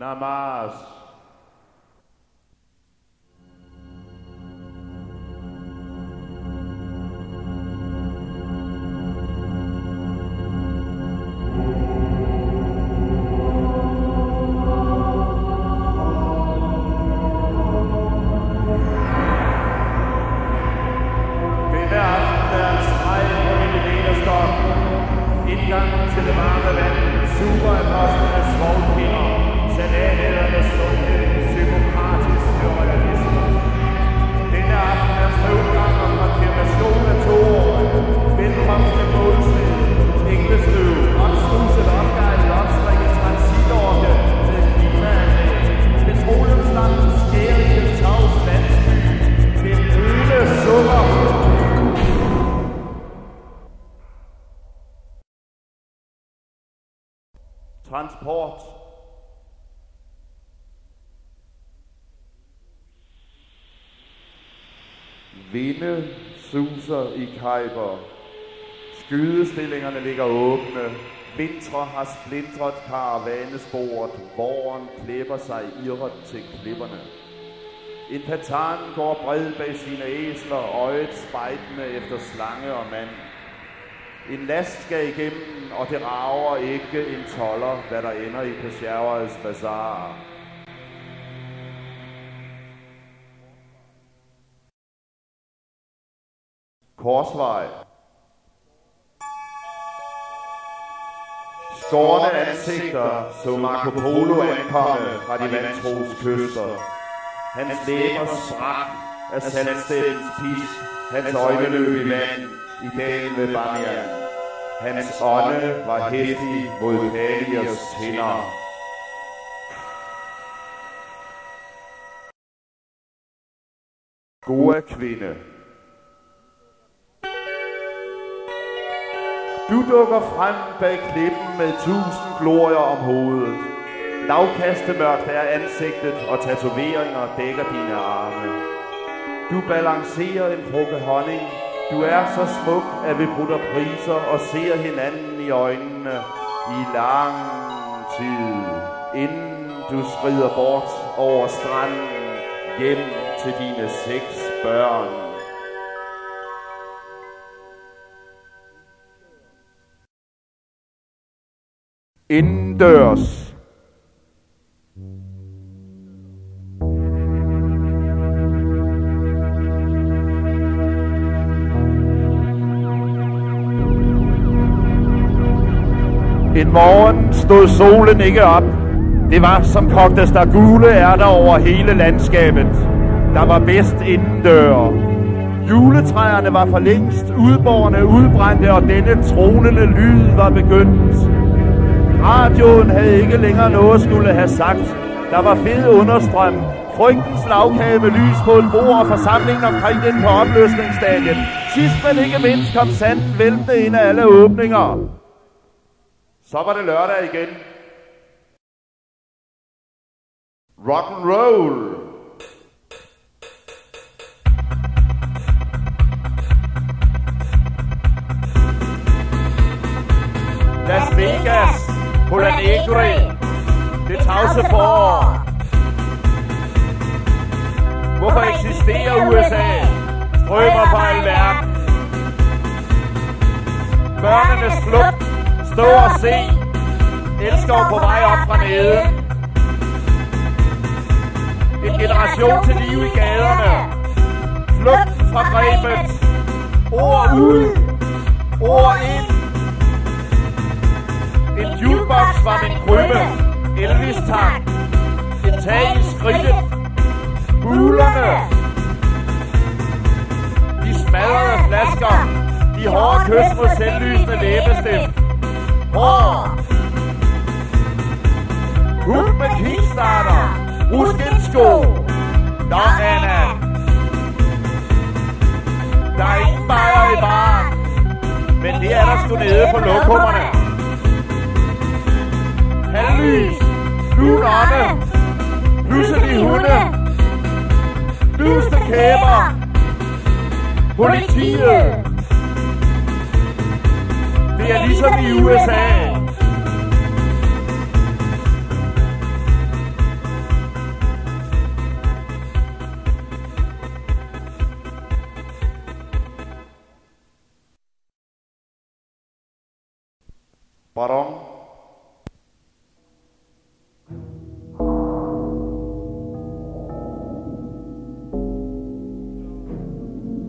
Namas. Transport. Vinde suser i Khyber. Skydestillingerne ligger åbne. Vintre har splintret karavanesporet. Våren klipper sig irret til klipperne. En patan går bred bag sine æsler, øjet spejtende efter slange og mand. En last skal igennem, og det rager ikke en toller, hvad der ender i Peshawaras bazar. Korsvej. Skårne ansigter så Marco Polo ankomme fra de vantros kyster. Hans læber sprak af saltstens pisk, hans øjne løb i vand i dalen ved Bamiyan. Hans ånde var hæftig mod Paliers hænder. Gode kvinde. Du dukker frem bag klippen med 1000 glorier om hovedet. Lavkastemørkt er ansigtet, og tatoveringer dækker dine arme. Du balancerer en krukke honning. Du er så smuk, at vi brutter priser og ser hinanden i øjnene i lang tid, inden du skrider bort over stranden hjem til dine 6 børn. Indendørs. En morgen stod solen ikke op. Det var som kogtes der gule ærter over hele landskabet. Der var bedst indendør. Juletræerne var for længst udbårne, udbrændte, og denne tronende lyd var begyndt. Radioen havde ikke længere noget skulle have sagt. Der var fed understrøm. Frygtens lavkage med lys på et bord og forsamlingen omkring den på opløsningsstadien. Sidst men ikke mindst kom sanden væltende ind af alle åbninger. Så var det lørdag igen. Rock and roll. Las Vegas, Pola Negre, det tavse forår. Hvorfor eksisterer USA? Strømmer fra alverden. Børnenes flugt. Stå og se. Elsker på vej op fra neden. En generation til liv i gaderne. Flugt fra grebet. Ord ud. Ord ind. En jukebox var min krybbe. Elvis-tang. En tag i skridtet. Hulerne. De smadrede flasker. De hårde kys mod selvlysende læbestift. Huk med kickstarter. Ruskinsko. Nå, Anna. Der er ingen bajer i baren. Men det er der sgu nede på lokummerne. Halvlys. Lunånde. Pludselig hunde. Lyste kæber. Politiet. Det er ligesom i USA. Pardon?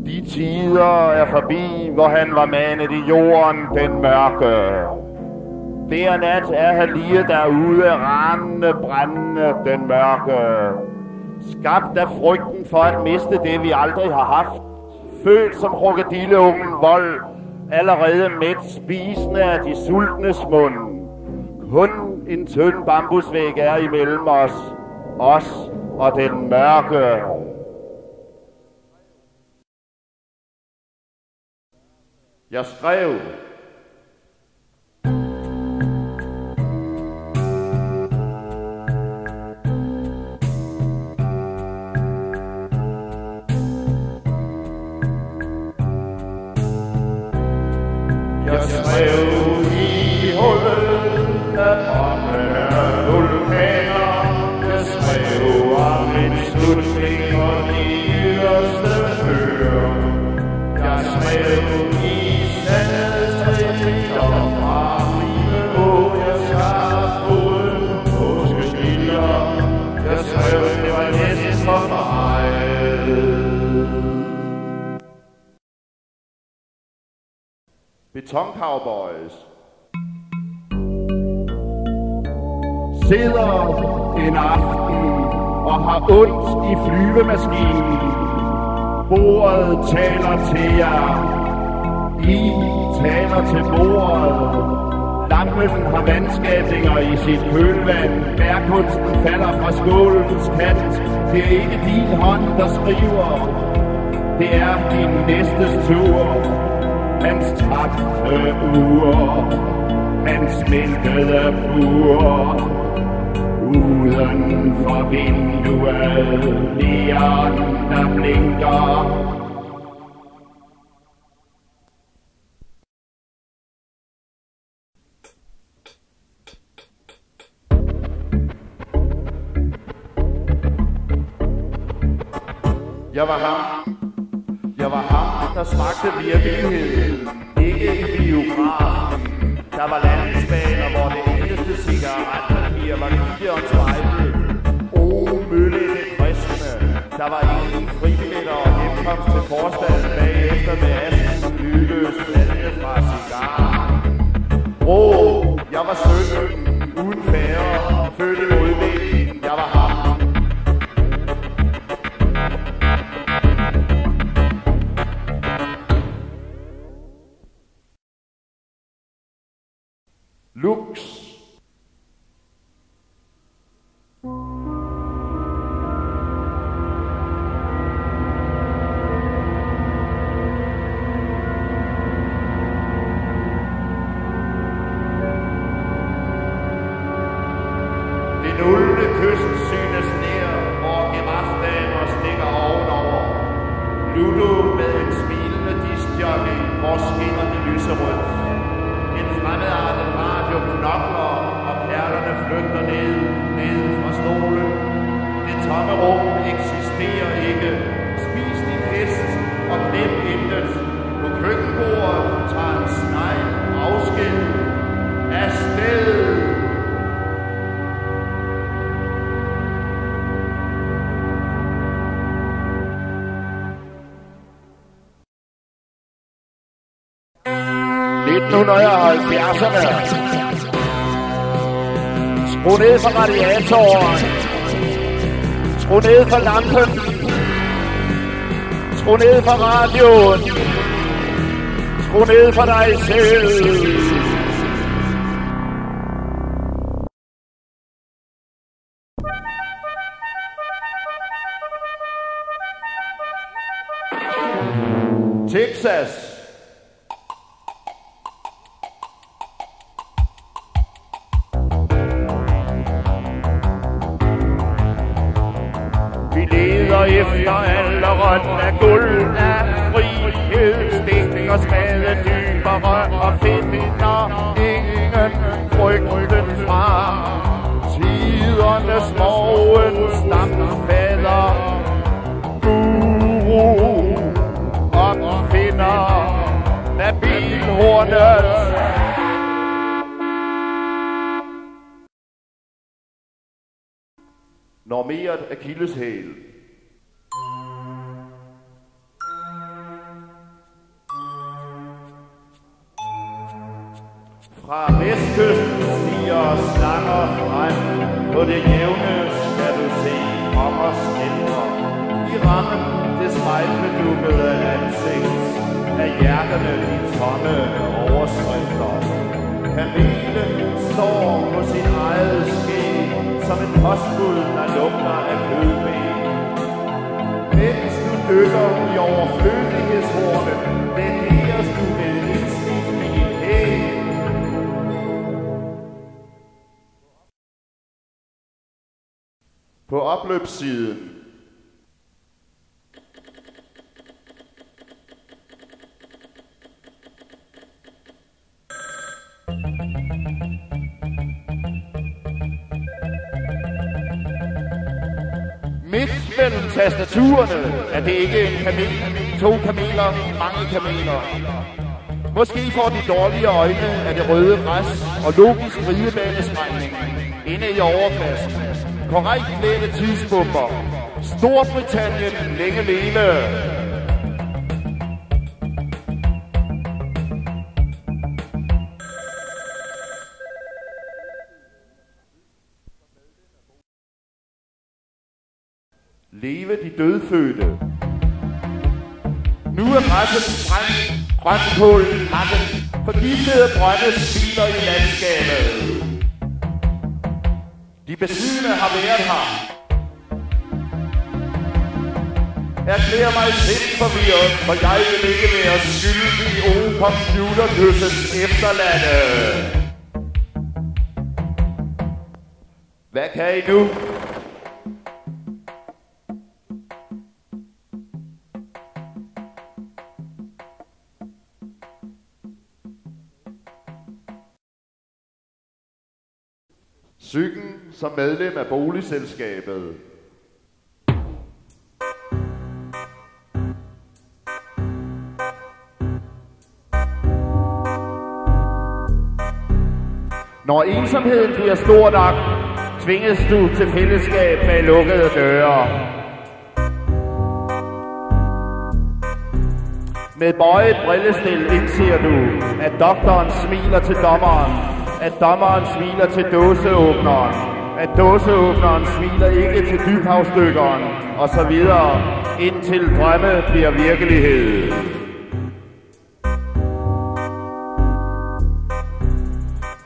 De tider er forbi, hvor han var manet i jorden, den mørke. Hver nat er han lige derude, rendende, brændende, den mørke. Skabt af frygten for at miste det, vi aldrig har haft. Følt som krokodilleungen vold, allerede mæt spisende af de sultnes mund. Kun en tynd bambusvæg er imellem os og den mørke. Jeg skrev. Jeg skrev i hullet af brændende vulkaner. Jeg skrev om en slutning og de yderste øer. Jeg skrev i sandet og fra mine år. Jeg skar foden påskeskilder. Jeg skrev, det var næsten for meget. Betoncowboys sidder en aften og har ondt i flyvemaskinen. Bordet taler til jer. I taler til bordet. Lampen har vandskabninger i sit kølvand. Bærkunsten falder fra skålens kant. Det er ikke din hånd, der skriver. Det er din næstes tur. Hans tabte ur, hans smeltede pur. Uden for vinduet, neon der blinker. Jeg var ham, der smagte virkeligheden, ikke i biografen. Der var landingsbaner, hvor det eneste cigaretpapir var videospejlet. Mølle det kristne. Der var ingen fribilletter og hjemkomst til forstaden bagefter med asken lydløs faldende fra cigarer. Jeg var 17, uden færre, født i modvind. Jeg var ham. Lux. Det nulte kyst synes nær, hvor girafdamer stikker ovenover. Ludo med en smilende discjockey, hvor skinner de lyserødt. En fremmedartet radio knokler, og perlerne flygter ned fra stolen. Det tomme rum eksisterer ikke. Spis din hest og glem intet. På køkkenbordet tager en snegl afsked. Afsted! Skru ned for radiatoren. Skru ned for lampen. Skru ned for radioen. Skru ned for dig selv. Texas. Efter alderen af guld af frihed stikker stadig dybere og finder ingen frygten fra tidernes morgens stamfader. Guru opfinder nabilhornet Normeret akilleshæl. Fra vestkysten stiger slanger frem. På det jævne skal du se kommers stemmer. I rammen det spejlbedukkede ansigt. Af hjerterne de tomme overskrifter. Kamelen står på sin eget skæg, som en postbud, der lugter af kødben. Mens du dykker i overflødighedshornet, vælgeres du ved indsnit i din hæl. På opløbssiden. Midt mellem tastaturerne er det ikke en kamel, 2 kameler, mange kameler. Måske får de dårlige øjne af det røde græs og logisk ridebanesprængning inde i overklassen. Korrekt klædte tidsbomber. Storbritannien længe leve! Leve de dødfødte. Nu er græsset sprængt, grønkålen hakket, forgiftede grønne smiler i landskabet. De besiddende har været her. Erklærer mig selv forvirret, for jeg vil ikke være skyldig i computerkyssets efterladte. Hvad kan I nu? Psyken som medlem af boligselskabet. Når ensomheden bliver stor nok, tvinges du til fællesskab med lukkede døre. Med bøjet brillestil indser du, at doktoren smiler til dommeren, at dommeren smiler til dåseåbneren, at dåseåbneren smiler ikke til dybhavsdykkeren, og så videre, indtil drømme bliver virkelighed.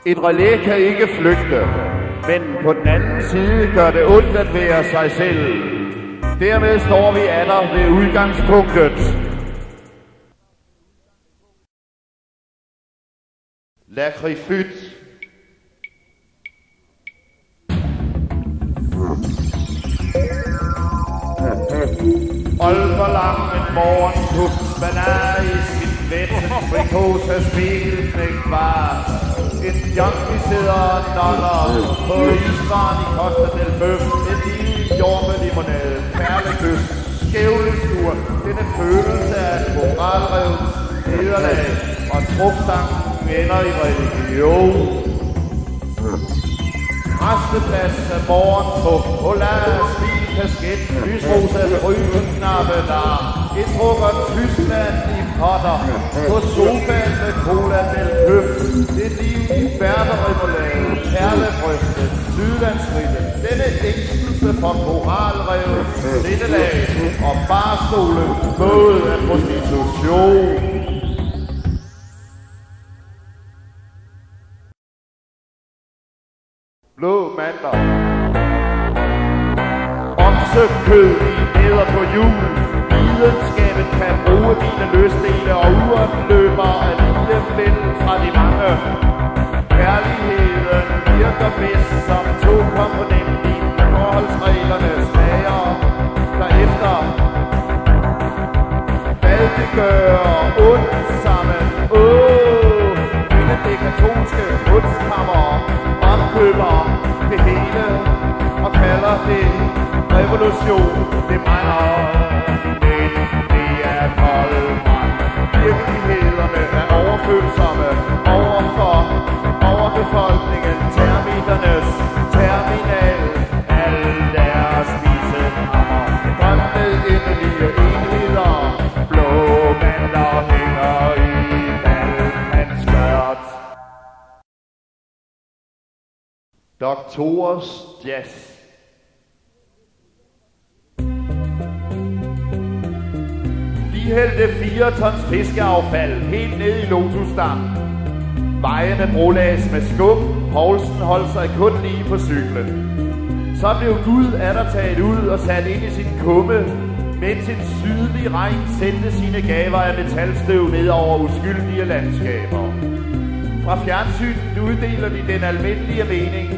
Et relæ kan ikke flygte, men på den anden side gør det ondt at være sig selv. Dermed står vi atter ved udgangspunktet. Lakrifyt. Olverlang en morgenkups, man er i sin vette, frikose spilknægt var. En junkie sidder og noller på isbaren i Costa del Bøf, et lille jordbærlimonade, perlekys, skævleskur, denne følelse af koralrevs nederlag og trukstangen ender i religion. Resteplads af morgenfugt, polar, smil, kasket, lysrosa, fryseknappe der. Et trukker Tyskland i potter, på sofaen med cola del Bøf. Det liv i bærterremoulade, perlebrystet, sydlandsrille. Denne ængstelse for koralrevet, sindelag og barstole, både af prostitution. Blå mandler. Oksekød i neder på jul. Videnskaben kan bruge dine løsdele og uanløber alligevel fra de mange. Kærligheden virker bedst som 2 komponent i forholdsreglerne smager derefter. Hvad det gør ondt sammen. Det katolske kunstkammer opkøber det hele og kalder det revolution. Det brænder, men det er koldbrand. Virkelighederne er overfølsomme overfor overbefolkningen. Termiternes terminal, al deres Doktorers Jazz. De hældte 4 tons fiskeaffald helt ned i Lotusdammen. Vejene brolagdes med skub. Poulsen holdt sig kun lige på cyklen. Så blev Gud atter taget ud og sat ind i sin kumme, mens en sydlig regn sendte sine gaver af metalstøv ned over uskyldige landskaber. Fra fjernsynet uddeler de den almindelige mening.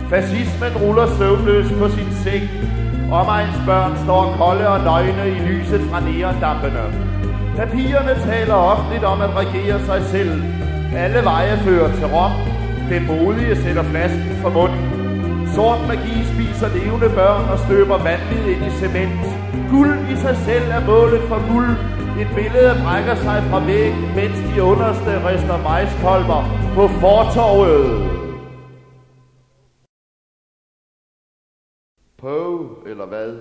Fascismen ruller søvnløs på sin sæk. Omegns børn står kolde og nøgne i lyset fra neondampene. Papirerne taler offentligt om at regere sig selv. Alle veje fører til Rom. Det modige sætter flasken for munden. Sort magi spiser levende børn og støber vandet ind i cement. Guld i sig selv er målet for guld. Et billede brækker sig fra væggen, mens de underste rister majskolber på fortorvet. På, eller hvad?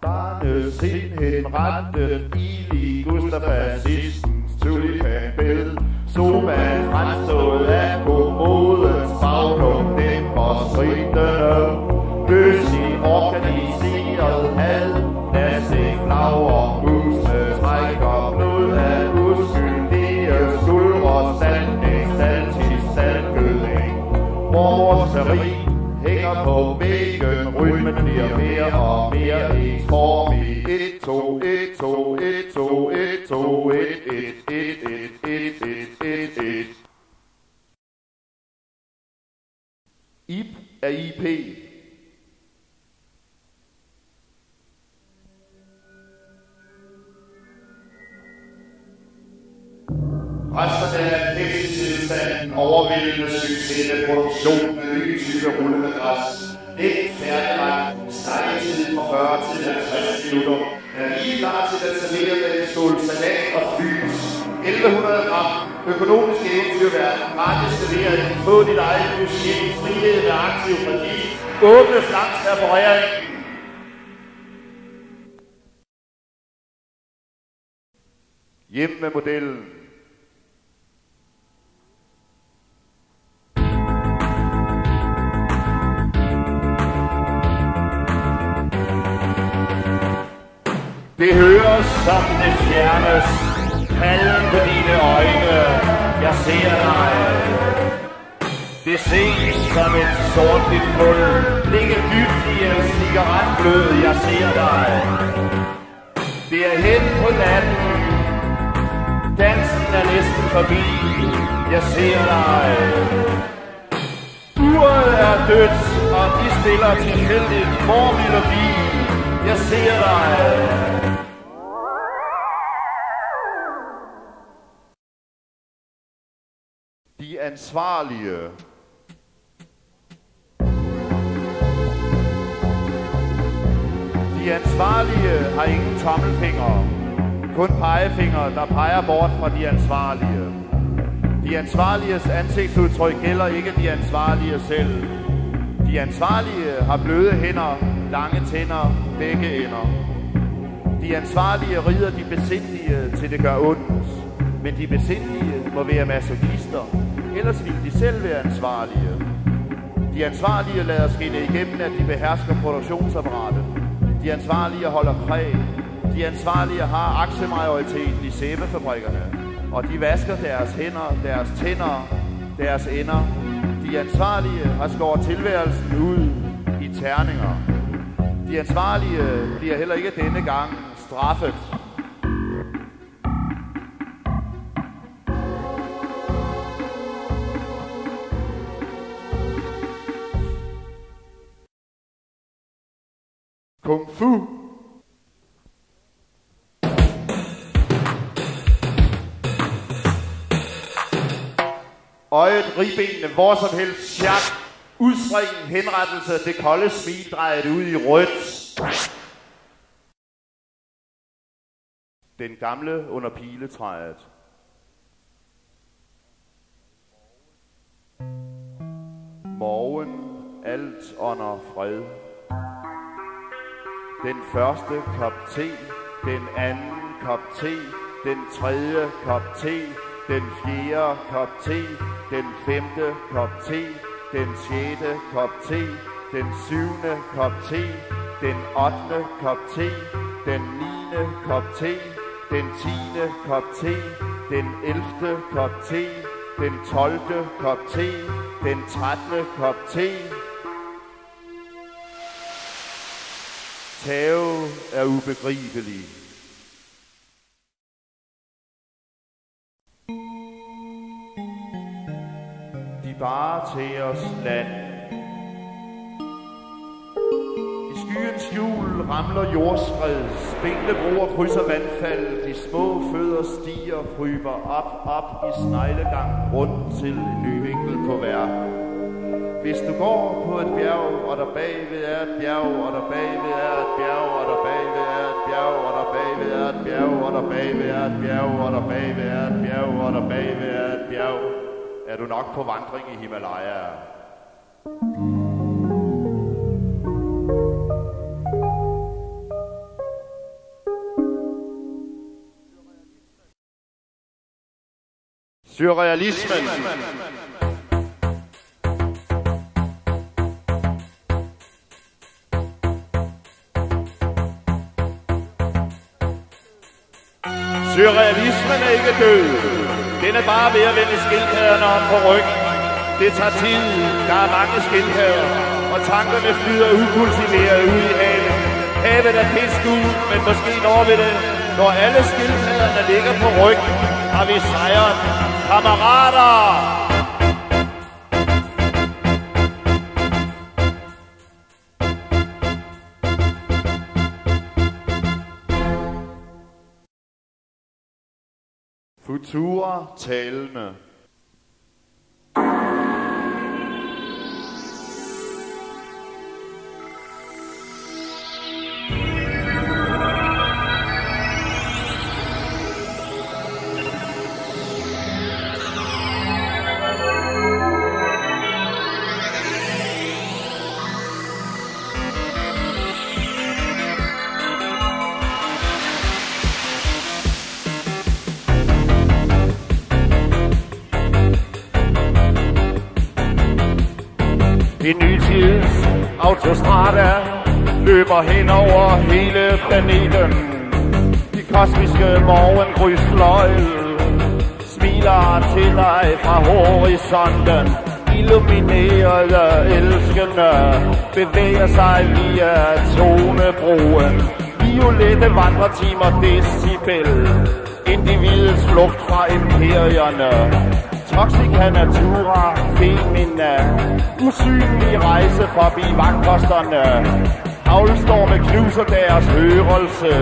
Barnesind henrettet i Gustafasistens tulipanbed. Sofaen fremstået af kommodens baglum, dæmper stridende. Løs i organiseret had, nasse flagre, musene trækker blod af uskyldige skuldre, standing, standgødning. Morserin hænger på væggen, rytmen bliver mere og mere ensformig. 1, 2, 1, 2, 1, 2, 1, 2, 1, 1, 1, 1, 1, 1, 1, 1. IP er IP. Resterne af pepsi-tilstanden, overvældende succes med produktion med nye typer rullemadras. Nemt færdigret, stegtid fra 40 til 50 minutter. Er lige klar til at servere med en skål salat og flys. 1100 gram, økonomisk eventyrværk, gratis leveret, få dit eget budget, frihed med aktiv kredit, åbne slangs referering. Hjem med modellen. Det høres som det fjernes, palden på dine øjne, jeg ser dig. Det ses som et sort-hvidt kul, ligge dybt i en cigaretglød, jeg ser dig. Det er hen på natten, dansen er næsten forbi, jeg ser dig. Uret er dødt, og de spiller tilfældigt vor melodi, jeg ser dig. De ansvarlige. De ansvarlige har ingen tommelfingre, kun pegefingre, der peger bort fra de ansvarlige. De ansvarliges ansigtsudtryk gælder ikke de ansvarlige selv. De ansvarlige har bløde hænder, lange tænder, begge ender. De ansvarlige rider de besindige, til det gør ondt. Men de besindige må være masochister, ellers vil de selv være ansvarlige. De ansvarlige lader skinne igennem, at de behersker produktionsapparatet. De ansvarlige holder kræg. De ansvarlige har aktiemajoriteten i sæbefabrikkerne. Og de vasker deres hænder, deres tænder, deres ender. De ansvarlige har skåret tilværelsen ud i terninger. De ansvarlige bliver heller ikke denne gang straffet. Kung Fu. Øjet, ribbenene, hvor som helst, sjak, udstrækken, henrettelse, det kolde smil drejet ud i rødt. Den gamle under piletræet. Morgen, alt under fred. Den første kop te den anden kop te, den tredje kop te, den fjerde kop te, den femte kop te, den sjette kop te, den syvende kop te, den ottende kop te, den niende kop te, den tiende kop te, den 11. kop te, den 12. kop te, den 13. kop te. Tao er ubegribelig. De bare til os land. I skyens hjul ramler jordskred, spinkle broer krydser vandfald, de små fødder stiger, fryber op i sneglegang rundt til en ny vinkel på verden. Hvis du går på et bjerg, og der bagved er et bjerg, og der bagved er et bjerg, og der bagved er et bjerg, og der bagved er et bjerg, og der bagved er et bjerg, og der bagved er et bjerg, og der bagved er et bjerg, er du nok på vandring i Himalaya. Surrealismen. Surrealismen er ikke død. Den er bare ved at vende skildpadderne om på ryggen. Det tager tid. Der er mange skildpadder, og tankerne flyder ukultiveret ud i havet. Havet er pisk ud, men måske når vi det. Når alle skildpadderne ligger på ryggen, har vi sejren. Kammerater! Futura talende. En ny tids autostrada løber hen over hele planeten. De kosmiske morgengrysfløjl smiler til dig fra horisonten. Illuminerede elskende bevæger sig via tonebroen. Violette vandretimer decibel, individets flugt fra imperierne. Toxica natura femina, usynlig rejse forbi vagtposterne. Havlstorme knuser deres hørelse,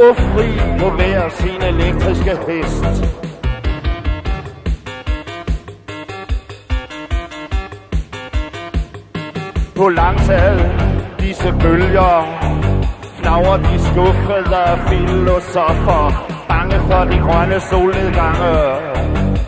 ufri på hver sin elektriske hest. På langs ad disse bølger flager de skuffede filosofer, bange for de grønne solnedgange,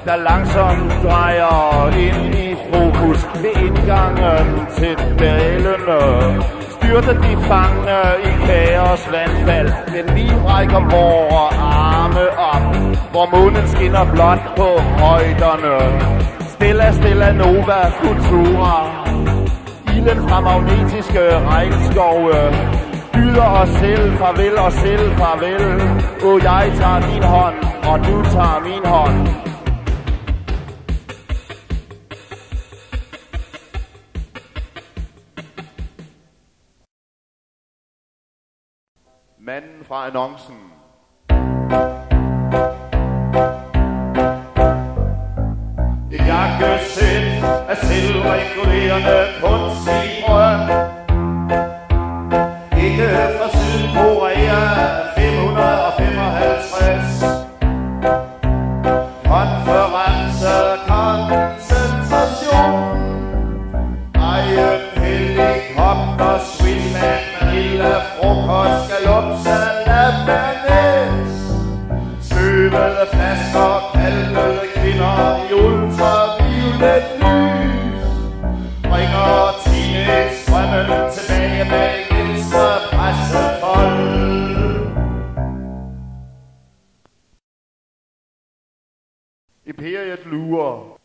der langsomt drejer ind i fokus ved indgangen til dalene. Styrter de fangne i kaos vandfald, men vi rækker vore arme op, hvor månen skinner blåt på højderne. Stella, stella, nova, futura. Ilden fra magnetiske regnskove byder os selv farvel, og selv farvel. Og jeg tager din hånd, og du tager min hånd. Manden fra annoncen. Et jakkesæt af selvregulerende kunstig-brød. Ikke fra Sydkorea 555. Konference, koncentration. Eget helikopter, Swissman, Manila, frokost, galup, salat, bearnaise. Støvede flasker, kalkede kvinder i ultraviolet lys. Bringer teenage-strømmen tilbage bag venstre pressefold. Imperiet lurer.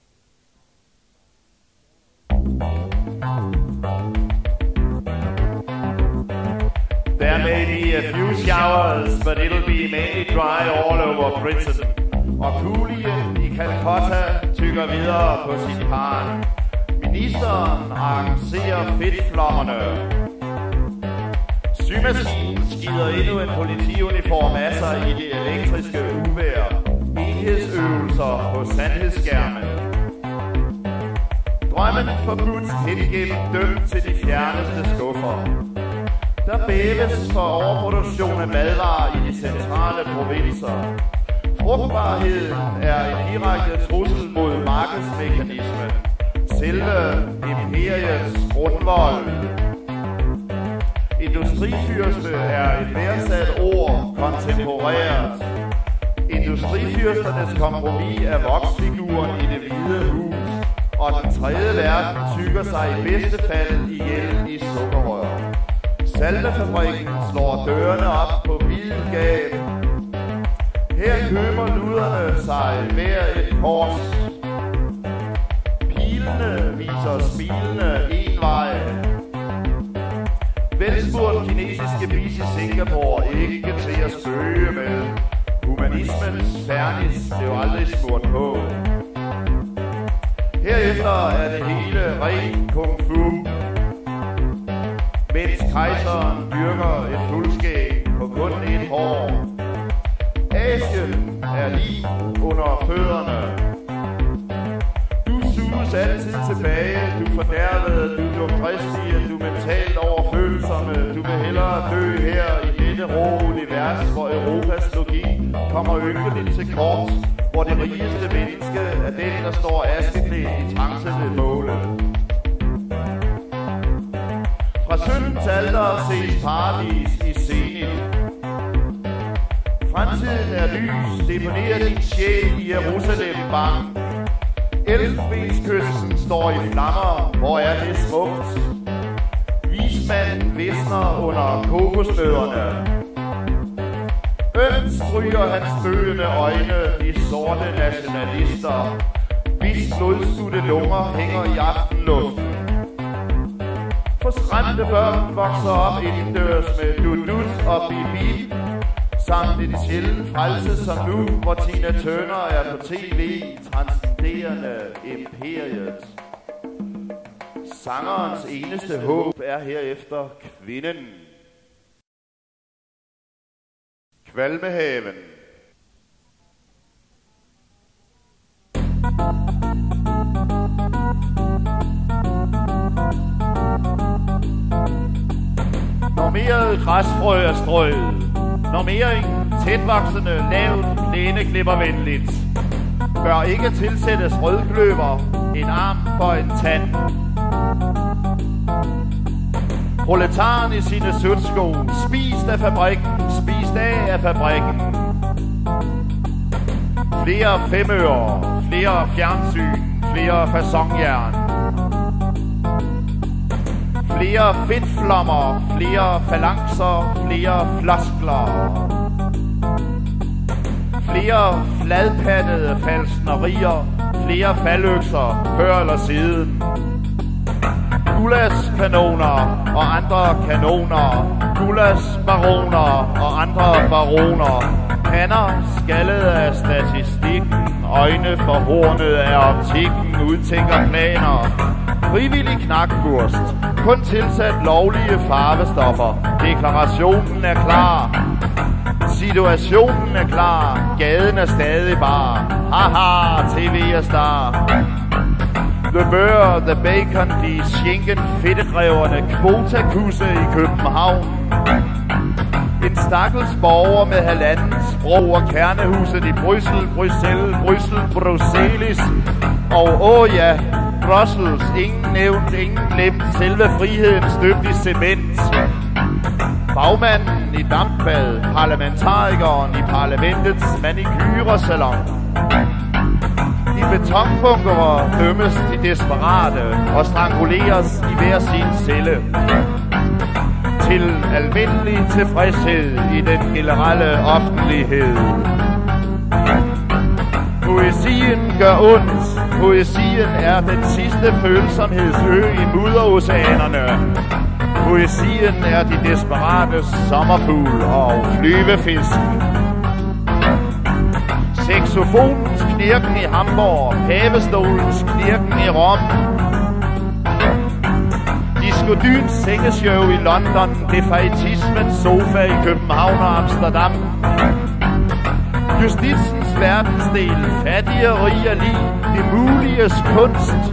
There may be a few showers, but it'll be mainly dry all over Britain. Og Coolien i Calcutta tykker videre på sin park. Ministeren arrangerer fedtflommerne. Symaskinen skider endnu en politiuniform af sig i det elektriske uvejr. Enhedsøvelser på sandhedsskærmen. Drømmen forbudt hengennem dømt til de fjerneste skuffer. Der bæves for overproduktion af madvarer i de centrale provinser. Frugtbarheden er en direkte trussel mod markedsmekanismen. Selve imperiets grundvold. Industrifyrste er et værdsat ord, kontemporært. Industrifyrsternes kompromis er voksfiguren i Det Hvide Hus, og den tredje verden tykker sig i bedste fald ihjel i sukkerrør. Saltefabrikken slår dørene op på vid gab. Her køber luderne sig hver et kors. Pilene viser smilende en vej. Velspurgt kinesiske bis i Singapore ikke til at spøge med. Humanismens fernis blev aldrig smurt på. Herefter er det hele ren kung fu. Mens kejseren dyrker et fuldskæg på kun et hår. Asien er lige under fødderne. Du suges altid tilbage, du fordærvede, du dumdristige, du mentalt overfølsomme. Du vil hellere dø her i dette rå univers, hvor Europas logik kommer ynkeligt til kort, hvor det rigeste menneske er den, der står askeklædt i trangsede måle. Fra syndens alter ses paradis i zenit. Fremtiden er lys, deponerer din sjæl i Jerusalem Bank. Elfenbenskysten står i flammer, hvor er det smukt. Vismanden visner under kokosnødderne. Ømt stryger hans spøgende øjne, de sorte nationalister. Hvis blodskudte lunger hænger i aftenluften. Forskræmte børn vokser op indendørs med dudut og bip-bip. Samt et sjældent frelse som nu, hvor Tina Turner er på tv, transcenderende imperiet. Sangerens eneste håb er herefter kvinden. Kvalmehaven. Normeret græsfrø er strøget. Normeringen tætvoksende, lavt, plæneklippervenligt. Bør ikke tilsættes rødkløver, en arm for en tand. Proletaren i sine sutsko, spist af fabrikken, spist af fabrikken. Flere femører, flere fjernsyn, flere fasonjern. Flere fedtflommer, flere falancer, flere floskler. Flere fladpattede falsnerier, flere faldøkser, før eller siden. Gulaskanoner og andre kanoner, gulasbaroner og andre baroner. Pander skaldet af statistikken, øjne forhornet af optikken, udtænker planer. Frivillig knakburst, kun tilsat lovlige farvestoffer. Deklarationen er klar. Situationen er klar. Gaden er stadig bar. Haha, TV er star. The bør, the bacon, de skinken, fedtegreverne, kvotakusse i København. En stakkels borger med halvanden sprog og kernehuset i Bruxelles, Bruxelles. Og ja, Brussels, ingen nævnt, ingen glemt, selve friheden støbt i cement. Bagmanden i dampbad, parlamentarikeren i parlamentets manikyresalon. I betonbunkere dømmes de desperate og stranguleres i hver sin celle. Til almindelig tilfredshed i den generelle offentlighed. Poesien gør ondt. Poesien er den sidste følsomhedsø i mudderoceanerne. Poesien er de desperate sommerfugl og flyvefisk. Saxofonens knirken i Hamburg, pavestolens knirken i Rom. Diskodyns sengeshow i London, defaitismens sofa i København og Amsterdam. Justitsens verdensdel, fattige og rig og lig, det muliges kunst.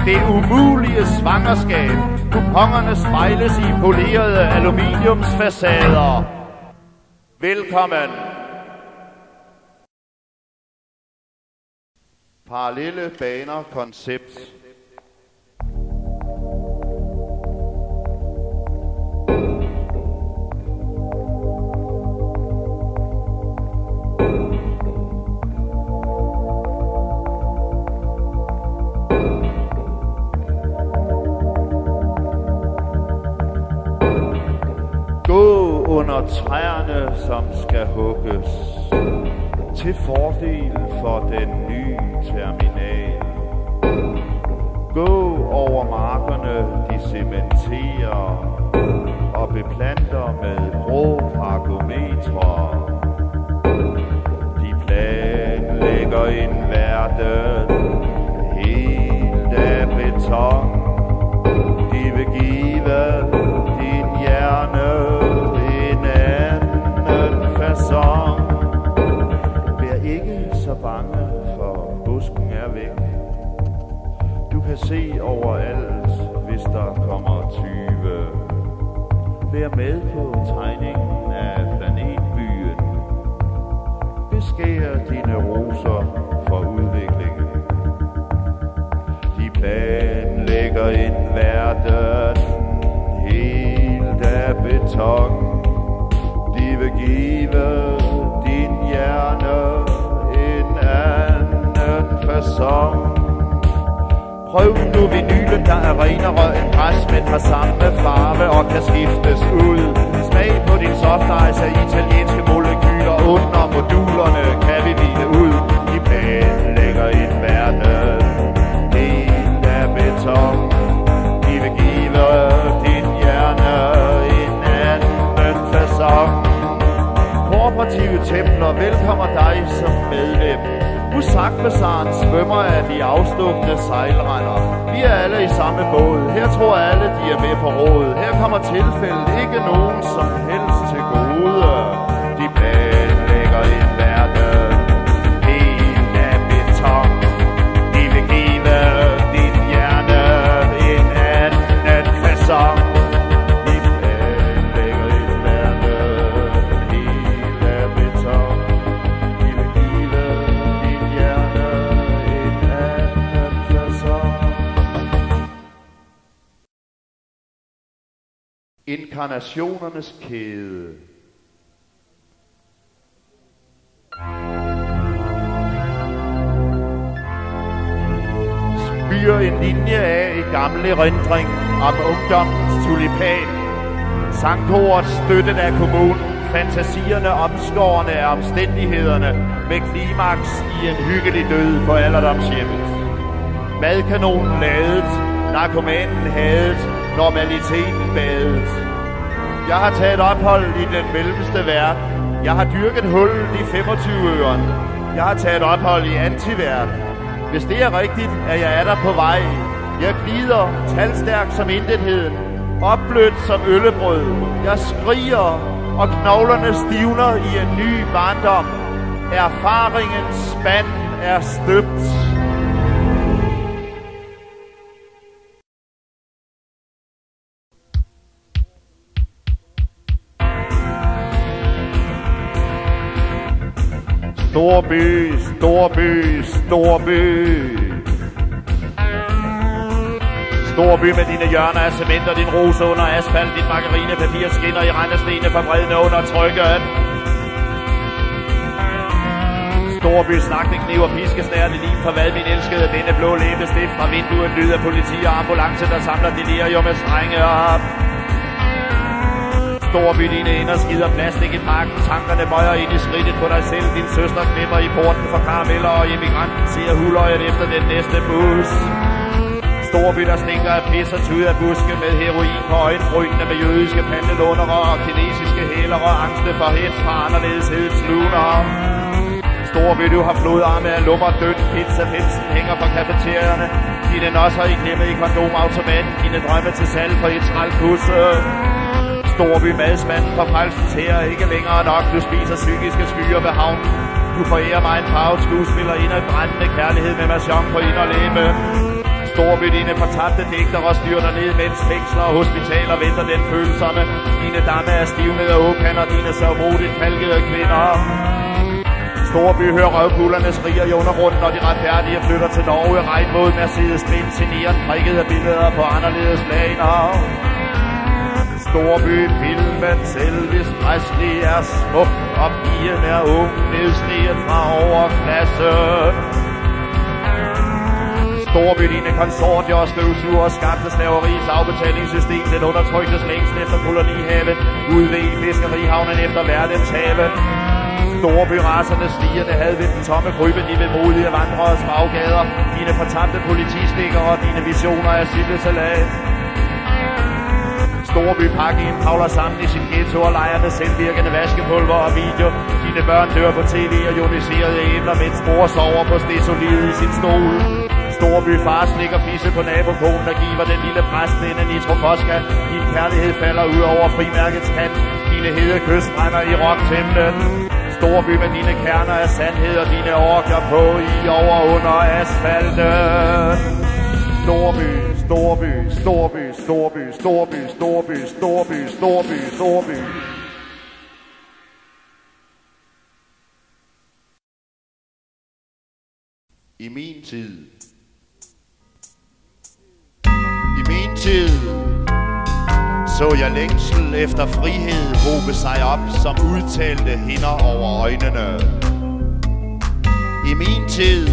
Det umulige svangerskab, kupongerne spejles i polerede aluminiumsfacader. Velkommen. Parallelle baner koncept. Gå under træerne, som skal hugges, til fordel for den nye terminal. Gå over markerne, de cementerer og beplanter med rå parkometre. De planlægger en verden helt af beton. De vil give din hjerne en anden facon. Vær ikke så bange, for busken er væk. Du kan se overalt, hvis der kommer 20. Vær med på tegningen af planetbyen. Beskær dine roser for udviklingen. De planlægger en verden helt af beton. De vil give din hjerne en anden facon. Prøv nu vinylen, der er renere end græs, men har samme farve og kan skiftes ud. Smag på din soft ice af italienske molekyler. Under modulerne kan vi hvile ud. De planlægger en verden helt af beton. De vil give din hjerne en anden facon. Kooperative templer velkommer dig som medlem. Musikbazaren svømmer af de afstukne sejlrender. Vi er alle i samme båd. Her tror alle, de er med på råd. Her kommer tilfældet ikke nogen som helst til gode. De planlægger en verden helt af beton. De vil give din hjerne en anden facon. De planlægger en verden helt af beton. De vil give din hjerne en anden facon. Inkarnationernes kæde. Spyr en linje af i gamle erindring om ungdommens tulipan. Sangkoret støttet af kommunen, fantasierne omskårne af omstændighederne, med klimaks i en hyggelig død på alderdomshjemmet. Madkanonen ladet, narkomanen hadet, normaliteten badet. Jeg har taget ophold i den mellemste verden. Jeg har dyrket hul i 25-øren. Jeg har taget ophold i antiverden. Hvis det er rigtigt, er jeg der på vej. Jeg glider, talstærk som intetheden, opblødt som øllebrød. Jeg skriger, og knoglerne stivner i en ny barndom. Erfaringens spand er støbt. Storby, storby, storby. Storby med dine hjørner af cement og din rose under asfalt, dit margarinepapir skinner i rendestene forbredende under trykket. Storby, snakning, kniv og piskesnære, det lim for hvad min elskede, denne blå læbestift fra vinduet, lyd af politi og ambulance, der samler delirium med strenge op. Storby, dine ender skider plastik i parken. Tankerne bøjer ind i skridtet på dig selv. Din søster knipper i porten for karameller, og immigranten ser huløjet efter den næste bus. Storby, der stinker af pis og tud af buske med heroin på øjenbrynene, med jødiske pandelundere og kinesiske hæler og angste for hets fra anderledeshedens luner. Storby, du har flodarme af lummer, dødt, pizza, Pepsen hænger på kafeterierne. Dine nosser i klemme i kondomautomaten, dine drømme til salg for et skraldkusse. Storby, madsmanden fra frelsens her, ikke længere nok, du spiser psykiske skyer ved havnen. Du forærer mig en farvet skuespiller ind i brændende kærlighed med version på inderlæbe. Storby, dine fortabte digtere styrter ned, mens fængsler og hospitaler venter den følsomme. Dine damme er stivnede og åkander, dine sørgmodigt kalkede kvinder. Storby, hører røvkuglerne skriger i undergrunden, når de retfærdige flytter til Norge. Regn mod Mercedes-Benz i nieren, prikket af billeder på anderledes laner. Storby, filmen Elvis Presley er smuk, og pigen er ung, nedstiget fra overklassen. Storby, dine konsortier og støvsuger skabte slaveriets afbetalingssystem, den undertryktes længsel efter kolonihaven, udved i fiskerihavnen efter verdenshaven. Storby, rasernes stigende had ved den tomme krybe, de vemodige vandreres baggader, dine fortabte politistikker og dine visioner af sildesalat. Storby, pakken kravler sammen i sin ghetto og leger med selvvirkende vaskepulver og video. Dine børn dør på tv og ioniserede æbler, mens mor sover på stesolid i sin stol. Storby, far slikker fisse på nabokonen, der giver den lille præst en nitrofoska. Din kærlighed falder ud over frimærkets kant. Dine hede kys brænder i rocktemplen. Storby, med dine kerner af sandhed og dine orker på i over under asfalten. Storby, Storby, Storby, Storby, Storby, Storby, Storby, Storby, Storby. I min tid så jeg længsel efter frihed hobe sig op som udtalte hinder over øjnene. I min tid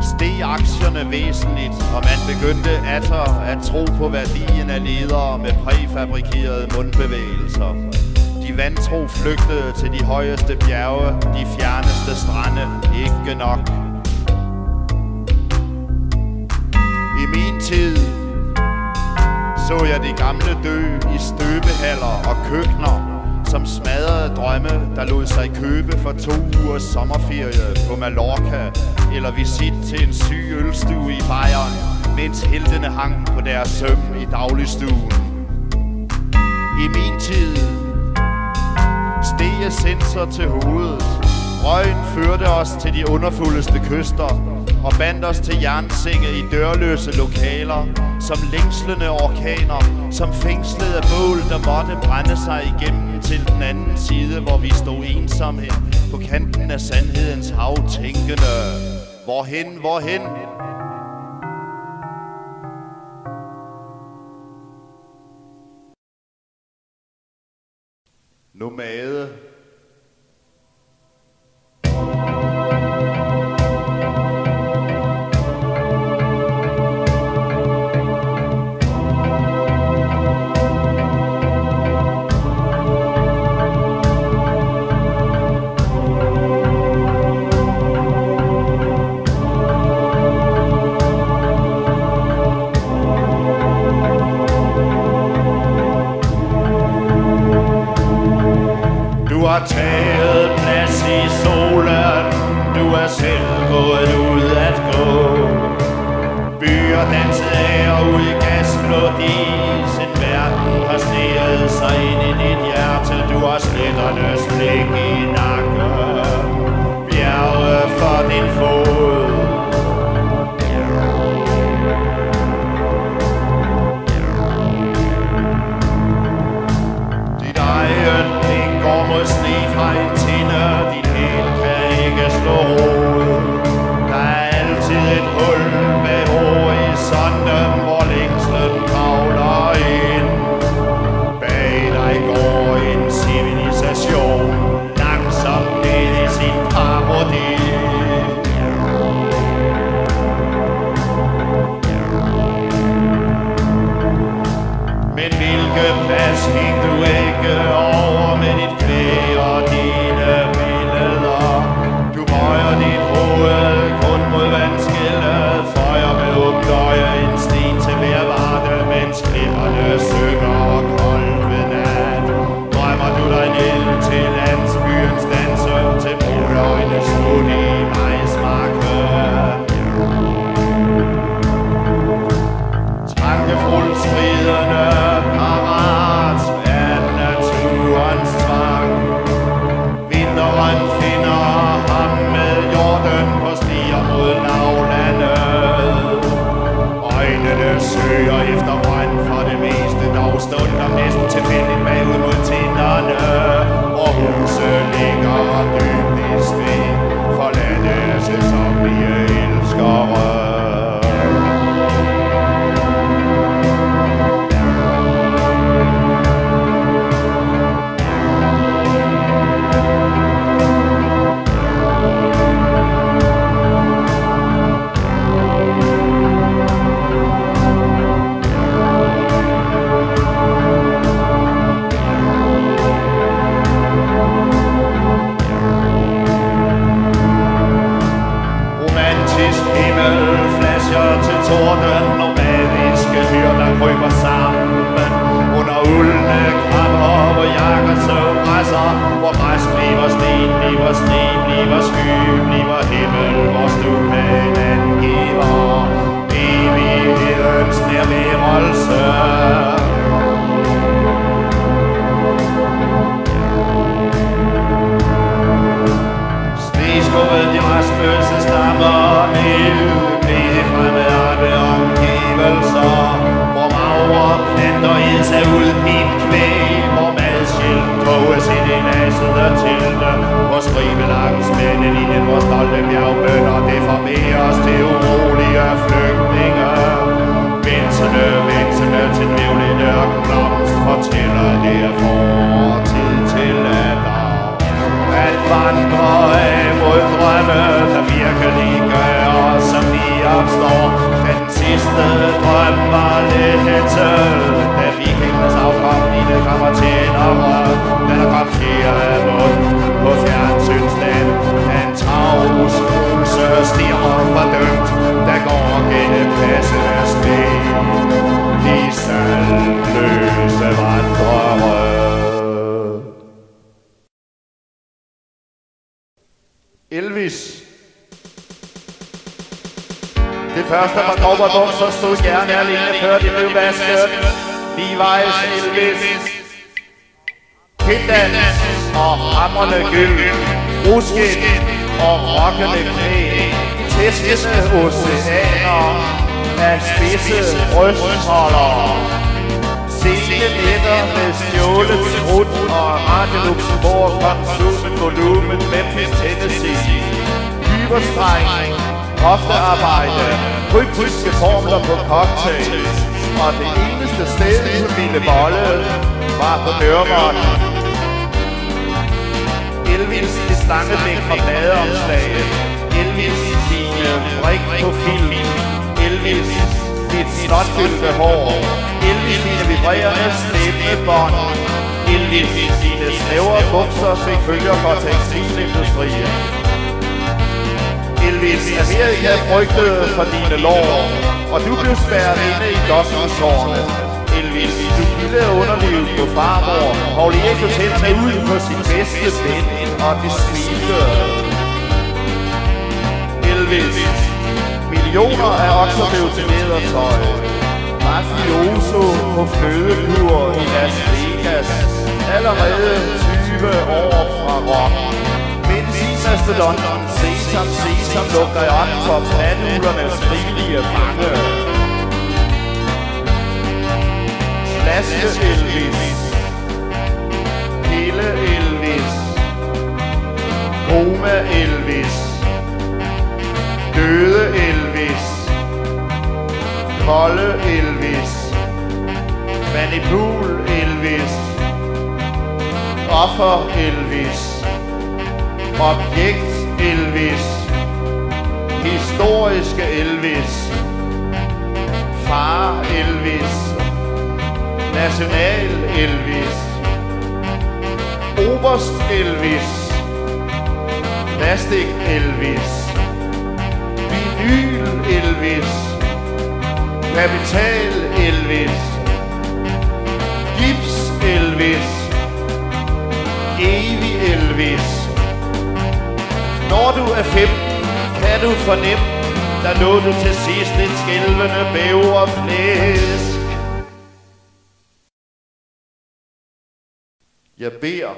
steg aktierne væsentligt, og man begyndte atter at tro på værdien af ledere med præfabrikerede mundbevægelser. De vantro flygtede til de højeste bjerge, de fjerneste strande, ikke nok. I min tid så jeg de gamle dø i støbehaller og køkkener, som smadrede drømme, der lod sig købe for 2 ugers sommerferie på Mallorca, eller visit til en syg ølstue i Bayern, mens heltene hang på deres søm i dagligstuen. I min tid steg jeg sensor til hovedet. Røgen førte os til de underfuldeste kyster og bandt os til jernsække i dørløse lokaler, som længslende orkaner, som fængslede af bål, der måtte brænde sig igennem til den anden side, hvor vi stod ensomme på kanten af sandhedens hav, tænkende: hvorhen, hvorhen? Nomade. Du har taget plads i solen, du er selv gået ud at gå. Byer danset af og ud i gasblå dis, en verden har sneget sig ind i dit hjerte. Du har sletternes blik i nakken, bjerge for din fod. Dit egen blik går mod sne fra en tinde, din hæl kan ikke slå rod. Der er altid et hul bag horisonten, hvor længslen kravler Pas, hæng du ikke over med dit kvæg og dine billeder. Du bøjer dit hoved kun mod vandskillet, føjer med åbent øje en sten til hver varte, mens klipperne synger og koldt ved nat. Drømmer du dig ned til landsbyens danse, til brudøjne slut i majsmarken. Tankefuld stridende parat af naturens tvang. Vinteren finder ham med jorden på stier mod lavlandet. Øjnene søger efter brand for det meste, dog stunder næsten tilfældigt bagud mod tænderne. Og huset ligger dybt i sving, forladte sæsonlige elskere. Torden og magiske hyr, der kryber sammen under uldne krabber, hvor jakker så græsser, hvor græs bliver sten, bliver sne, bliver sky, bliver himmel, hvor stuplen angiver evighedens nærværelse. Sneskubbet de rastløse stammer ned fremmedarbe omgivelser, hvor magre planter ed sig ud mit kvæg, hvor madsjæld koges ind i laset og telte, hvor stribe langs spændelinjen, hvor stolte bjergbønder deformeres til urolige flygtninge. Vensende til nævnligt ørkenblomst fortæller det er fortid til latter. At vandre af mod drømme, der virkelig gør, som de opstår. Den sidste drøm var lette, da vikingernes afkom i det kommer tjenere. Da der kom fjerde mund på fjernsynsdagen, en tavs huse stirrer fordømt, der går gennem passende sten. De salgløse vandrere. Elvis. Det første par cowboybukser stod gerne alene, før de blev vasket. Levi's Elvis. Kitdans og hamrende gyld. Ruskin og rockende knæ. Tæskende oceaner af spidse brystholdere. Sene nætter med stjålet sprut og Radio Luxembourg konsum volumen Memphis, Tennessee. Hyperstreng, hoftearbejde, kryptiske formler på cocktails. Og det eneste sted, hun ville bolle, var på dørmåtten. Elvis i stangebæk fra pladeomslaget. Elvis dine brik på film. Elvis dit snotfyldte hår. Elvis dine vibrerende stemmebånd. Elvis dine snævre bukser fik følger for tekstilindustrien. Elvis Amerika frygtede for dine lår, og du blev spærret inde i gospeltårne. Elvis, du ville underlivet på farmor, Pauli Echo tændte ud på sin bedste ven, og de smilte. Elvis, millioner af okser blev til ledertøj. Mafioso på flødekur i Las Vegas, allerede 20 år fra rock. Medicinmastodonten, sesam, sesam, luk dig op for planhulernes rigelige fange. Slaske Elvis, Hele Elvis, Koma Elvis, Døde Elvis, Kolde Elvis, Manipul Elvis, Offer Elvis, Objekt Elvis, Historiske Elvis, Far Elvis, National Elvis, Oberst Elvis, Plastik Elvis, Vinyl Elvis, Kapital Elvis, Gips Elvis, Evig Elvis. Når du er 15, kan du fornemme, der lå du til sidst et skælvende bæverflæsk. Jeg beder.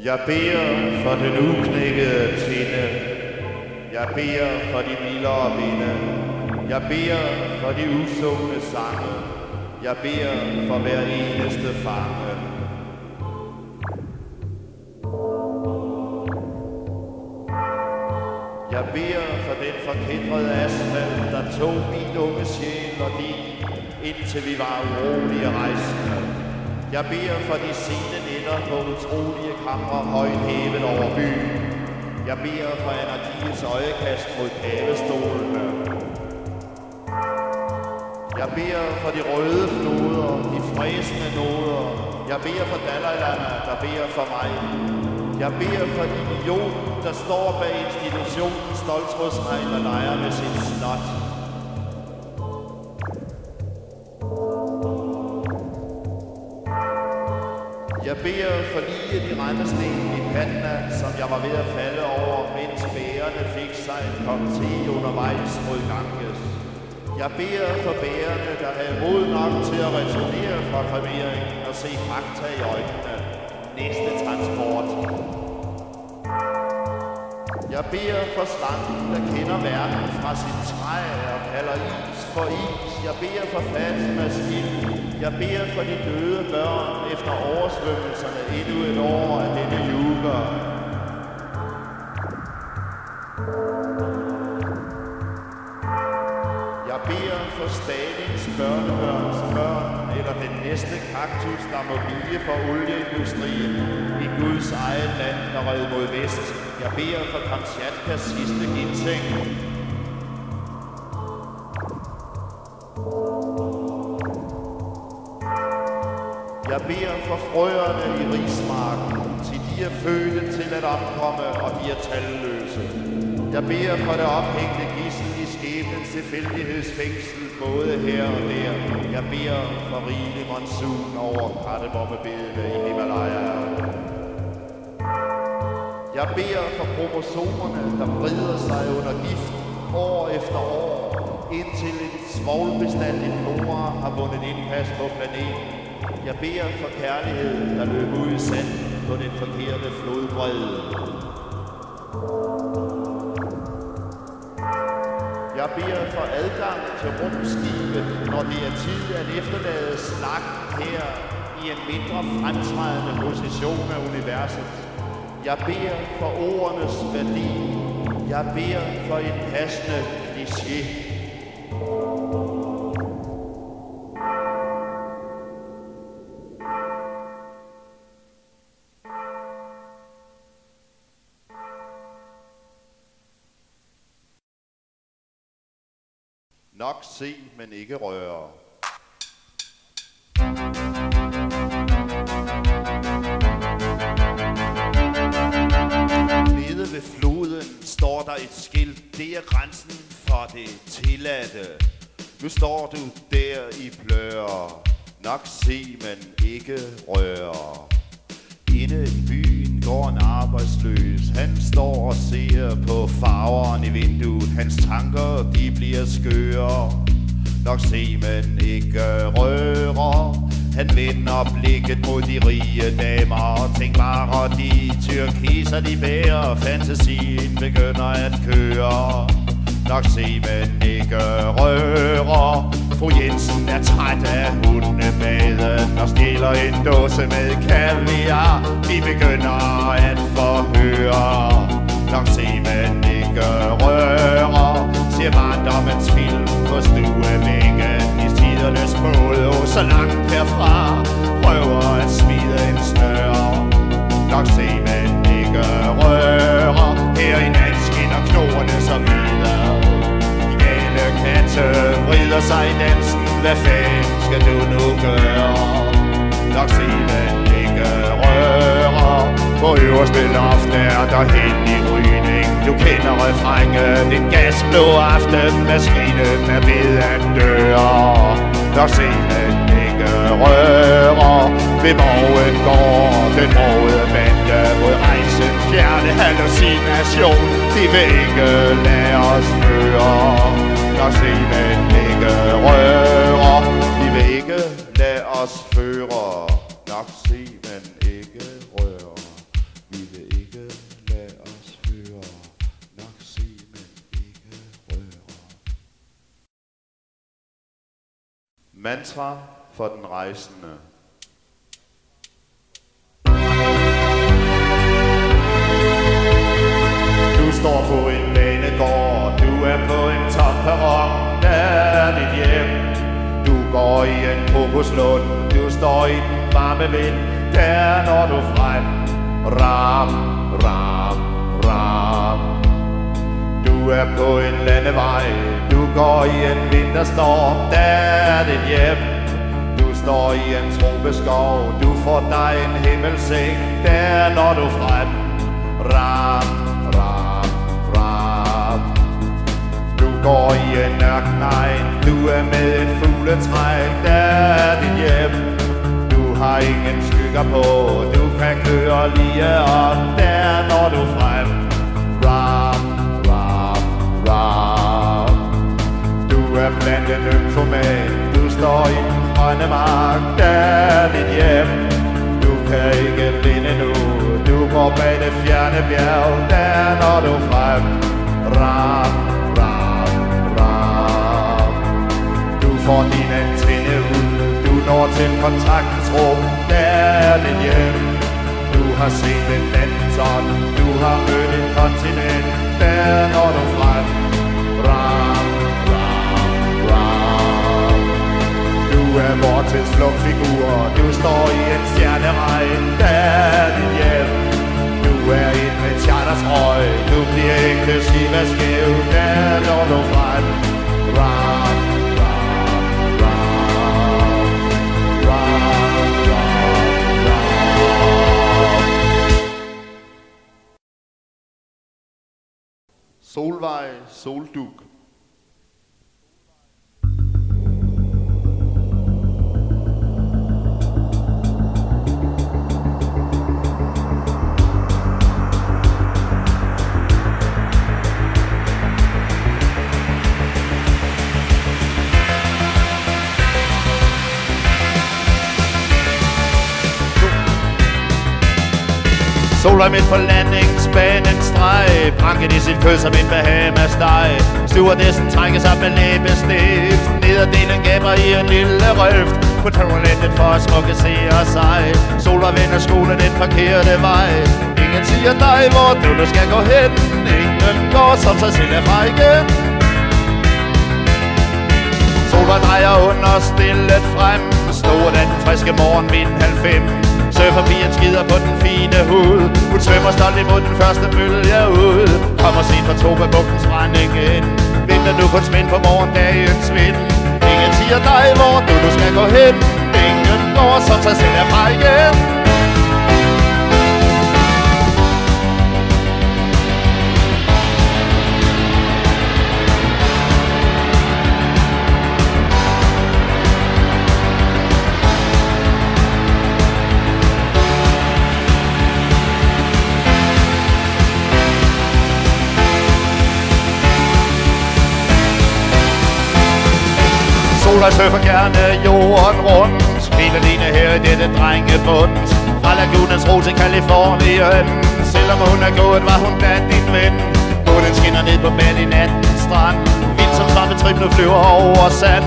Jeg beder for den uknækkede tinde. Jeg beder for de mildere vinde. Jeg beder for de usungne sange. Jeg beder for hver eneste fange. Jeg beder for den forkædrede asfalt, der tog min unge sjæl og din, indtil vi var urolige rejsende. Jeg beder for de sene nætter på utrolige kamre højt hævet over byen. Jeg beder for anarkiets øjekast mod pavestolene. Jeg beder for de røde floder, de fræsende noder. Jeg beder for Dalai Lama, der beder for mig. Jeg beder for idioten, der står bag institutionen Stoltrådshegn og leger med sin snot. Jeg beder for lige de rendesten i Patna, som jeg var ved at falde over, mens bærerne fik sig en kop te undervejs mod Ganges. Jeg beder for bærerne, der havde mod nok til at returnere fra kremeringen og se fakta i øjnene. Næste transport. Jeg beder for slangen, der kender verden fra sit træ og kalder is for is. Jeg beder for Fatimas ild. Jeg beder for de døde børn efter oversvømmelserne endnu et år af denne yuga. Jeg beder for Stalins børnebørns børn, eller den næste kaktus, der må vige for olieindustrien i Guds eget land, der red mod vest. Jeg beder for Kamtjatkas sidste ginseng. Jeg beder for frøerne i rismarken, til de er fødte til at omkomme, og de er talløse. Jeg beder for det ophængte gidsel i skæbnens tilfældighedsfængsel, både her og der. Jeg beder for rigelig monsun over kardemommebedene i Himalaya. Jeg beder for kromosomerne, der vrider sig under gift år efter år, indtil en svovlbestandig flora har vundet indpas på planeten. Jeg beder for kærlighed, der løber ud i sand på den forkerte flodbredde. Jeg beder for adgang til rumskibet, når det er tid at efterlade snak her i en mindre fremtrædende position af universet. Jeg beder for ordenes værdi. Jeg beder for en passende kliché. Nok se, men ikke røre. Nede ved floden står der et skilt. Det er grænsen for det tilladte. Nu står du der i pløre. Nok se, men ikke røre. Inde i byen går en arbejdsløs. Han står og ser på farveren i vinduet. Hans tanker, de bliver skøre. Nok se, men ikke røre. Han vender blikket mod de rige damer og tænker bare, de tyrkiser, de bærer. Fantasien begynder at køre. Nok se, men ikke røre. Fru Jensen er træt af hundemaden og stjæler en dåse med kaviar. De begynder at forhøre. Nok se, men ikke røre. følge barndommens film på stuevæggen i tidernes båd, og så langt herfra prøver at smide en snøre. Nok se, men ikke rører. Her i nat skinner knogerne så videre. De gale katte vrider sig i dansen. Hvad fanden skal du nu gøre? Nok se, men ikke rører. På øverste loft er der hen i rygning. Du kender refrænget. En gasblå aftenmaskinen er ved at døre. Nok se, men ikke rører. Ved morgen går den røde bande mod rejsens fjerne hallucination. De vil ikke lade os føre. Nok se, men ikke rører. De vil ikke lade os føre. Nok se, men ikke rører. Vi vil ikke lade os føre. Nok se, men ikke rører. Mantra for den rejsende. Du står på en banegård, du er på en tom perron, der er dit hjem. Du går i en kokoslund, du står i den varme vind, der når du frem. Ram, ram, ram. Du er på en landevej, du går i en vinterstorm, der er dit hjem. Du står i en tropeskov, du får dig en himmelseng, der når du frem. Ram, ram, ram. Du går i en ørkenegn, du er med et fugletræk, der er dit hjem. Du har ingen skygger på, du kan køre lige op, der når du frem. Ram, ram, ram. Du er blandt en nymfoman, du står i den grønne mark, der er dit hjem. Du kan ikke vinde nu, du går bag det fjerne bjerg, der når du frem. Ram, ram, ram. Du får din antenne ud, du når til kontraktens rum, der er dit hjem. Du har set en lantern, du har mødt et kontinent, der når du frem. Ram, ram, ram. Du er vor tids flugtfigur, du står i en stjerneregn, der er dit hjem. Du er et med chartertrøj, du bliver ikke skibet skæv, der når du frem. Ram, ram, ram. Ram, ram, ram. Solvej, soldug. Solvej midt på landingsbanen streg, pranket i sit kød som en Bahama-steg. Stewardessen trækker sig med læbestift, nederdelen gaber i en lille røft. På toilettet for at smukke se og sig. Solvej vender skolen den forkerte vej. Ingen siger dig, hvor du nu skal gå hen. Ingen går som sig selv herfra igen. Solvej drejer under stillet frem, snor den friske morgen min 90. Surferpigen skider på den fine hud, hun svømmer stolt imod den første bølge ud. Kommer sent fra Tobabugtens strand igen, venter nu kun spind på morgendagens vind. Ingen siger dig, hvor du nu skal gå hen. Ingen går som sig selv herfra igen. Solvej surfer gerne jorden rundt, hele alene her i dette drengebund. Fra lagunens ro til Kalifornien, selvom hun er gået, var hun blandt din ven. Månen skinner ned på Bali nattens strand, vind som svampetrip nu flyver over sand.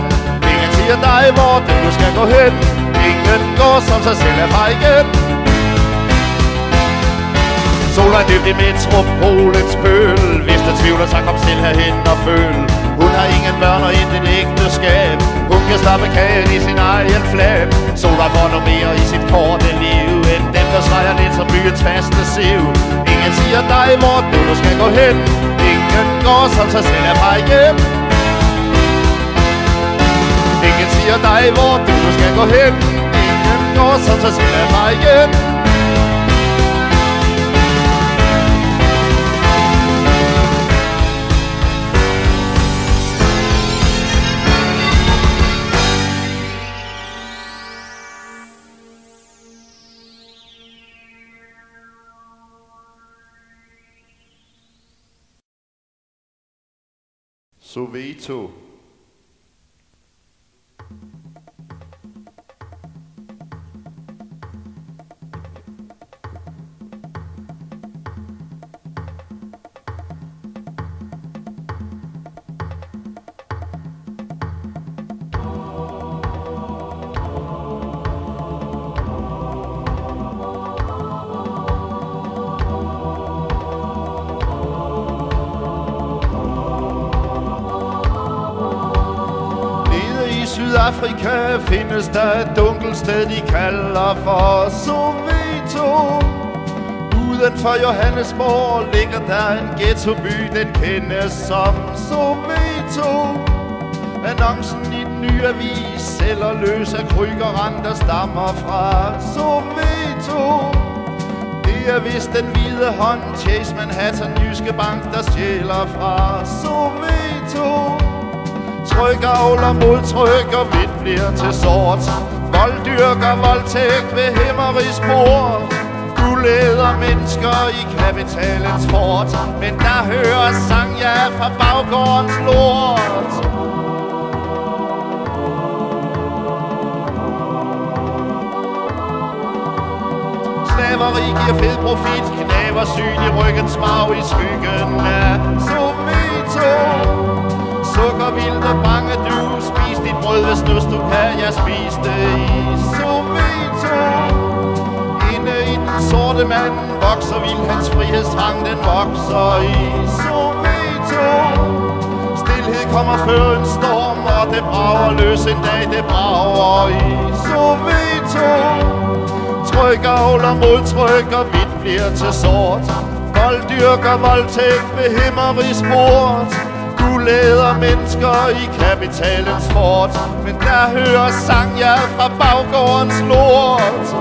Ingen siger dig, hvor du skal gå hen. Ingen går som sig selv herfra igen. Solvej dybt i metropolens pøl, hvis der tvivler, så kom selv herhen og føl. Hun har ingen børn og intet ægteskab. Hun kan stappe kagen i sin egen flab. Solvej får noget mere i sit korte liv end dem, der streger lidt som byens faste siv. Ingen siger dig, hvor du skal gå hen. Ingen går som sig selv er fra hjem. Ingen siger dig, hvor du skal gå hen. Ingen går som sig selv er fra hjem. Soweto. Sydafrika findes der et dunkelt sted, de kalder for Soweto. Uden for Johannesborg ligger der en ghettoby, den kendes som Soweto. Annoncen i den nye avis sælger løs af krygerrand, der stammer fra Soweto. Det er vist den hvide hånd, Chase Manhattan, Jyske Bank, der stjæler fra Soweto. Tryk avler modtryk, og hvidt bliver til sort. Volddyrker voldtægt ved Himmeris port. Du leder mennesker i kapitalens fort, men der hører sang, ja, fra baggårdens lort. Slaveri giver fed profit, knaver syn i ryggens marv i skyggen af Soweto. Sukkervilde bange du, spis dit brød, hvis du kan, jeg spis det i Soweto. Inde i den sorte mand vokser vild, hans frihedstrang, den vokser i Soweto. Stilhed kommer før en storm, og det brager løs en dag, det brager i Soweto. Tryk avler modtryk, og hvidt bliver til sort. Volddyrker voldtægt ved Himmeris port. Du leder mennesker i kapitalens fort, men der hører sang, ja, fra baggårdens lort.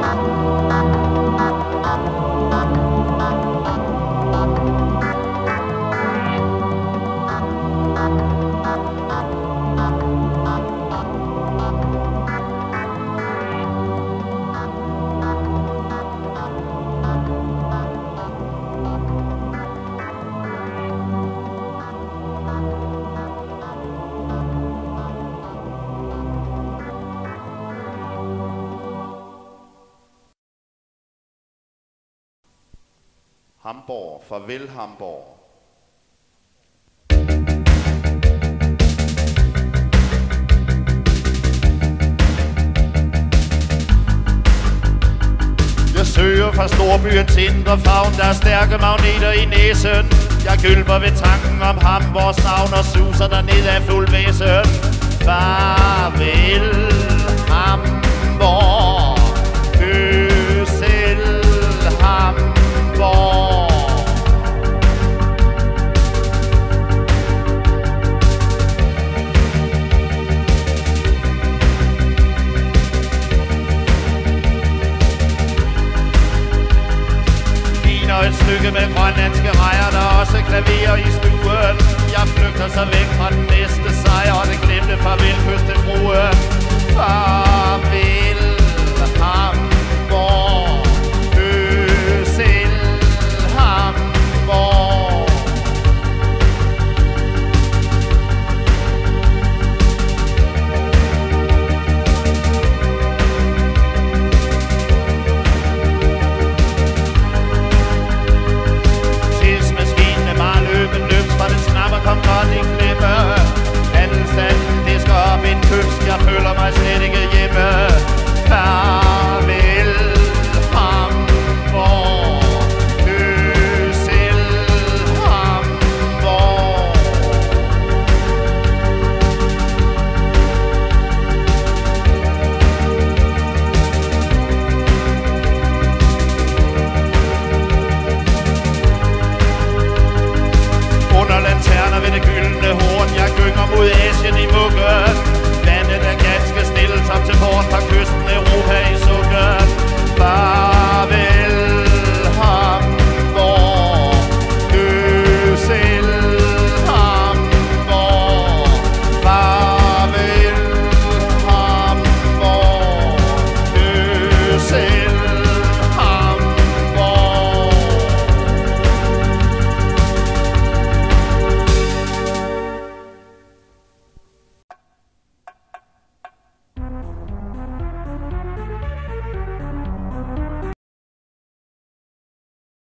Hamborg, farvel Hamborg. Jeg søger fra storbyens indre favn, der er stærke magneter i næsen. Jeg gylper ved tanken om ham, vores navn og suser derned af fuld væsen. Farvel Hamborg, Øsel Hamborg. Og et stykke med grønlandske rejer, der også klaverer i stuen. Jeg flygter så væk fra den næste sejr, og det glemte farvel